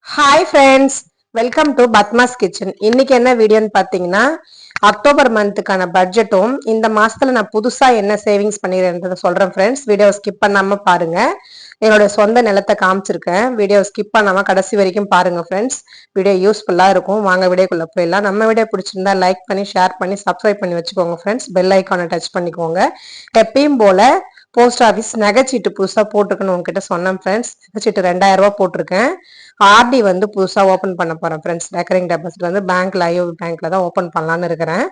Hi friends, welcome to Padma's kitchen. இன்னைக்கு என்ன வீடியோன்னு பார்த்தீங்கன்னா, அக்டோபர் மந்த்துக்கான பட்ஜெட்டும் இந்த மாசத்துல நான் புதுசா என்ன சேவிங்ஸ் பண்ணிடுறேன்றதை சொல்றேன் ஃப்ரெண்ட்ஸ். வீடியோ ஸ்கிப் பண்ணாம பாருங்க. என்னோட சொந்த நிலத்தை காமிச்சிருக்கேன். வீடியோ ஸ்கிப் பண்ணாம கடைசி வரைக்கும் பாருங்க ஃப்ரெண்ட்ஸ். வீடியோ யூஸ்ஃபுல்லா இருக்கும். வாங்க வீடியோக்குள்ள போயிடலாம். நம்ம வீடியோ பிடிச்சிருந்தா லைக் பண்ணி ஷேர் பண்ணி சப்ஸ்கிரைப் பண்ணி வச்சுக்கோங்க ஃப்ரெண்ட்ஸ். பெல் ஐக்கானை டச் பண்ணிக்கோங்க. எப்பயும் போல போஸ்ட் ஆஃபீஸ் நகைச்சீட்டு புதுசா போட்டிருக்குன்னு உங்ககிட்ட சொன்னேன் ஃப்ரெண்ட்ஸ். நகைச்சீட்டு 2000 ரூபாய் போட்டிருக்கேன். ஆர்டி வந்து புதுசா ஓபன் பண்ண போறேன் ஃப்ரெண்ட்ஸ். ரெக்கரிங் டெபாசிட் வந்து பேங்க்ல ஐஓபி பேங்க்ல தான் ஓபன் பண்ணலான்னு இருக்கிறேன்.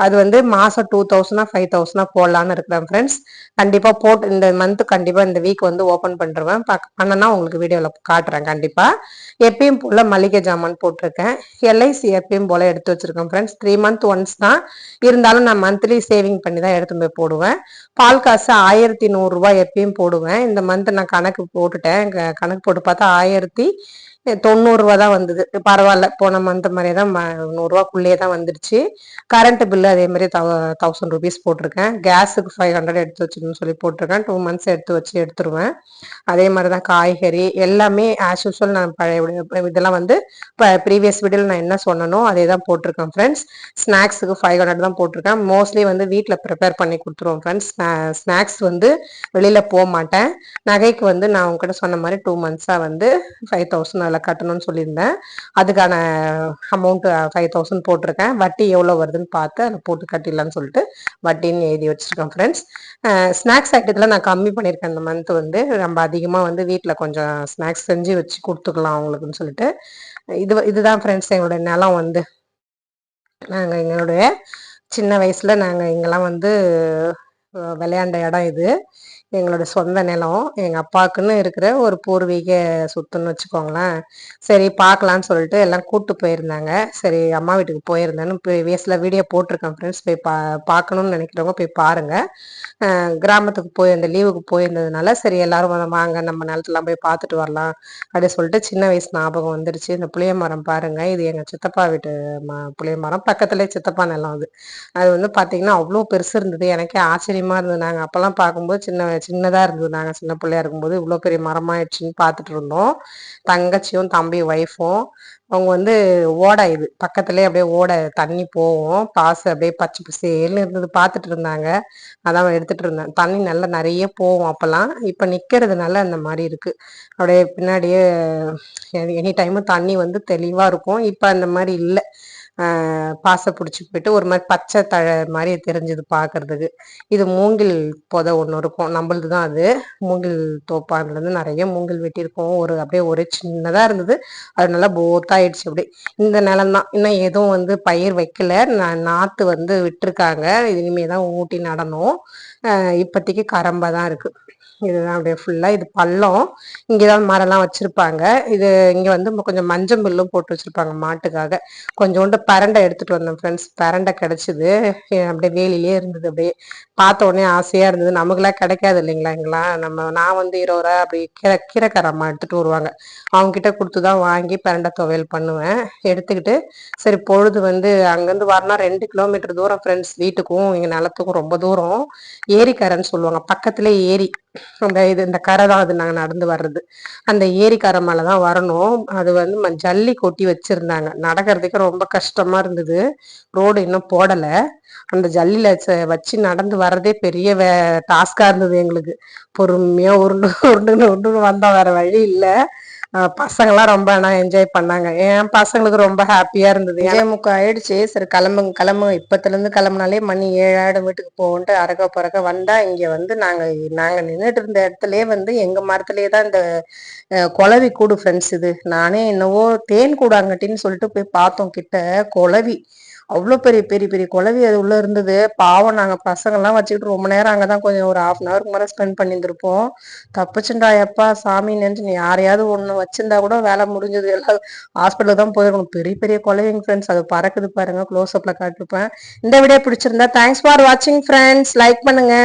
அது வந்து மாசம் 2000 5000 போடலான்னு இருக்கிறேன் ஃப்ரெண்ட்ஸ். கண்டிப்பா போட்டு இந்த மந்த் கண்டிப்பா இந்த வீக் வந்து ஓபன் பண்ணிருவேன். பண்ணனா உங்களுக்கு வீடியோல காட்டுறேன் கண்டிப்பா. எப்பயும் போல மளிகை ஜாமான் போட்டிருக்கேன். எல்ஐசி எப்பயும் போல எடுத்து வச்சிருக்கேன் ஃப்ரெண்ட்ஸ். 3 மந்த் ஒன்ஸ் தான் இருந்தாலும் நான் மந்த்லி சேவிங் பண்ணி தான் எடுத்து போய் போடுவேன். பால் காசு 1100 ரூபாய் எப்பயும் போடுவேன். இந்த மந்த் நான் கணக்கு போட்டுட்டேன். கணக்கு போட்டு பார்த்தா 1090 தான் வந்தது. பரவாயில்ல, போன மந்த் மாதிரியே தான் 100 தான் வந்துடுச்சு. கரண்ட் பில்லு அதே மாதிரி 1000 போட்டிருக்கேன். கேஸுக்கு 500 எடுத்து வச்சுக்கணும்னு சொல்லி போட்டிருக்கேன். 2 மந்த்ஸ் எடுத்து வச்சு எடுத்துருவேன். அதே மாதிரிதான் காய்கறி எல்லாமே ஆஸ் யூஸ்வல் நான் பழைய இதெல்லாம் வந்து ப்ரீவியஸ் வீடியோல நான் என்ன சொன்னனோ அதே தான் போட்டிருக்கேன் ஃப்ரெண்ட்ஸ். ஸ்நாக்ஸுக்கு 500 தான் போட்டிருக்கேன். மோஸ்ட்லி வந்து வீட்டில் ப்ரிப்பேர் பண்ணி கொடுத்துருவோம் ஃப்ரெண்ட்ஸ். ஸ்நாக்ஸ் வந்து வெளியில போக மாட்டேன். நகைக்கு வந்து நான் உங்ககிட்ட சொன்ன மாதிரி 2 மந்த்ஸா வந்து 5000 அதில் கட்டணும்னு சொல்லியிருந்தேன். அதுக்கான அமௌண்ட் 5000 போட்டிருக்கேன். வட்டி எவ்வளோ வருதுன்னு பார்த்து அதை போட்டு கட்டிடலான்னு சொல்லிட்டு வட்டின்னு எழுதி வச்சிருக்கேன் ஃப்ரெண்ட்ஸ். ஸ்நாக்ஸ் ஐட்டத்தில் நான் கம்மி பண்ணியிருக்கேன். இந்த மந்த் வந்து நம்ம அதிகமாக வந்து வீட்டில் கொஞ்சம் ஸ்நாக்ஸ் செஞ்சு வச்சு கொடுத்துக்கலாம் அவங்களுக்குன்னு சொல்லிட்டு. இதுதான் ஃப்ரெண்ட்ஸ் எங்களுடைய நிலம் வந்து. நாங்கள் எங்களுடைய சின்ன வயசுல நாங்கள் இங்கெல்லாம் வந்து விளையாண்ட இடம் இது. எங்களோட சொந்த நிலம். எங்க அப்பாவுக்குன்னு இருக்கிற ஒரு பூர்வீக சொத்துன்னு வச்சுக்கோங்களேன். சரி பார்க்கலான்னு சொல்லிட்டு எல்லாம் கூட்டு போயிருந்தாங்க. சரி அம்மா வீட்டுக்கு போயிருந்தேன்னு ப்ரீவியஸ்ல வீடியோ போட்டிருக்கேன் ஃப்ரெண்ட்ஸ். போய் பார்க்கணும்னு நினைக்கிறவங்க போய் பாருங்க. கிராமத்துக்கு போய் அந்த லீவுக்கு போயிருந்ததுனால சரி எல்லாரும் வாங்க நம்ம நிலத்தெல்லாம் போய் பார்த்துட்டு வரலாம் அப்படின்னு சொல்லிட்டு சின்ன வயசு ஞாபகம் வந்துருச்சு. இந்த புளிய மரம் பாருங்க, இது எங்க சித்தப்பா வீட்டு புளிய மரம். பக்கத்துலேயே சித்தப்பா நிலம் அது. அது வந்து பாத்தீங்கன்னா அவ்வளோ பெருசு இருந்தது. எனக்கே ஆச்சரியமா இருந்தது. நாங்க அப்பெல்லாம் பார்க்கும்போது சின்னதா இருந்தது. நாங்க சின்ன பிள்ளையா இருக்கும்போது இவ்வளோ பெரிய மரமாயிடுச்சுன்னு பார்த்துட்டு இருந்தோம். தங்கச்சியும் தம்பி ஒய்ஃபும் அவங்க வந்து ஓடை, இது பக்கத்துலயே அப்படியே ஓடை தண்ணி போகும். பாசு அப்படியே பச்சை பசேல்னு இருந்தது. பார்த்துட்டு இருந்தாங்க. அதான் எடுத்துட்டு இருந்தேன். தண்ணி நல்லா நிறைய போகும் அப்பெல்லாம். இப்ப நிக்கிறதுனால அந்த மாதிரி இருக்கு. அப்படியே பின்னாடியே எனி டைமும் தண்ணி வந்து தெளிவா இருக்கும். இப்ப அந்த மாதிரி இல்லை. பாசை பிடிச்சி போயிட்டு ஒரு மாதிரி பச்சை தழை மாதிரி தெரிஞ்சது பாக்குறதுக்கு. இது மூங்கில் புதை ஒண்ணு இருக்கும், நம்மளது தான் அது. மூங்கில் தோப்பான்ல இருந்து நிறைய மூங்கில் வெட்டியிருக்கோம். அப்படியே ஒரே சின்னதா இருந்தது. அது நல்லா போத்தாயிடுச்சு. அப்படியே இந்த நிலம் தான். இன்னும் எதுவும் வந்து பயிர் வைக்கல. நாத்து வந்து விட்டுருக்காங்க. இது இனிமேதான் ஊட்டி நடணும். இப்போதைக்கு கரம்பா தான் இருக்கு. இதுதான் அப்படியே ஃபுல்லா. இது பள்ளம். இங்கேதான் மரம்லாம் வச்சிருப்பாங்க. இது இங்க வந்து கொஞ்சம் மஞ்சள் புல்லும் போட்டு வச்சிருப்பாங்க மாட்டுக்காக. கொஞ்சோண்டு பரண்டை எடுத்துட்டு வந்தேன் ஃப்ரெண்ட்ஸ். பரண்டை கிடைச்சிது. அப்படியே வேலிலே இருந்தது. அப்படியே பார்த்த உடனே ஆசையா இருந்தது. நமக்குலாம் கிடைக்காது இல்லைங்களா இங்கெல்லாம். நான் வந்து 20 ரூபா அப்படி கீரைக்காரம்மா எடுத்துட்டு வருவாங்க. அவங்க கிட்ட கொடுத்துதான் வாங்கி பரண்டை துவையல் பண்ணுவேன். எடுத்துக்கிட்டு சரி பொழுது வந்து அங்கேருந்து வரணும் 2 கிலோமீட்டர் தூரம் ஃப்ரெண்ட்ஸ். வீட்டுக்கும் எங்க நிலத்துக்கும் ரொம்ப தூரம். ஏரிக்கரைன்னு சொல்லுவாங்க. பக்கத்துல ஏரி. இந்த கரை தான் அது. நாங்க நடந்து வர்றது அந்த ஏரிக்கரை மேலதான் வரணும். அது வந்து ஜல்லி கொட்டி வச்சிருந்தாங்க. நடக்கிறதுக்கு ரொம்ப கஷ்டமா இருந்தது. ரோடு இன்னும் போடல. அந்த ஜல்லில வச்சு நடந்து வர்றதே பெரிய டாஸ்கா இருந்தது எங்களுக்கு. பொறுமையா உருண்டு வந்தா வேற வழி இல்ல. பசங்கெல்லாம் ரொம்ப என்ஜாய் பண்ணாங்க. என் பசங்களுக்கு ரொம்ப ஹாப்பியா இருந்தது. 7:45 ஆயிடுச்சு. சரி கிளம்புங்க இப்பத்துல இருந்து கிளம்புனாலே மணி 7 ஆயிடும் வீட்டுக்கு போகன்ட்டு அரக்க பறக்க வந்தா இங்க வந்து நாங்க நின்றுட்டு இருந்த இடத்துலயே வந்து எங்க மரத்திலேயே தான் இந்த குளவி கூடு ஃப்ரெண்ட்ஸ். இது நானே என்னவோ தேன் கூடாங்கட்டின்னு சொல்லிட்டு போய் பார்த்தோம் கிட்ட. குளவி அவ்வளோ பெரிய பெரிய பெரிய குளவி அது உள்ள இருந்தது. பாவம் நாங்க பசங்கள்லாம் வச்சுக்கிட்டு ரொம்ப நேரம் அங்கதான் கொஞ்சம் ஒரு 1/2 hour மேலே ஸ்பெண்ட் பண்ணியிருந்திருப்போம். தப்பிச்சுண்டா எப்பா சாமி நினைச்சு. நீ யாரையாவது ஒண்ணு வச்சிருந்தா கூட வேலை முடிஞ்சது. எல்லாம் ஹாஸ்பிட்டலுக்கு தான் போயிருக்கணும். பெரிய பெரிய குழந்தைங்க ஃப்ரெண்ட்ஸ். அது பறக்குது பாருங்க. க்ளோஸ் அப்ல காட்டிருப்பேன். இந்த வீடியோ பிடிச்சிருந்தா தேங்க்ஸ் ஃபார் வாட்சிங் ஃப்ரெண்ட்ஸ். லைக் பண்ணுங்க.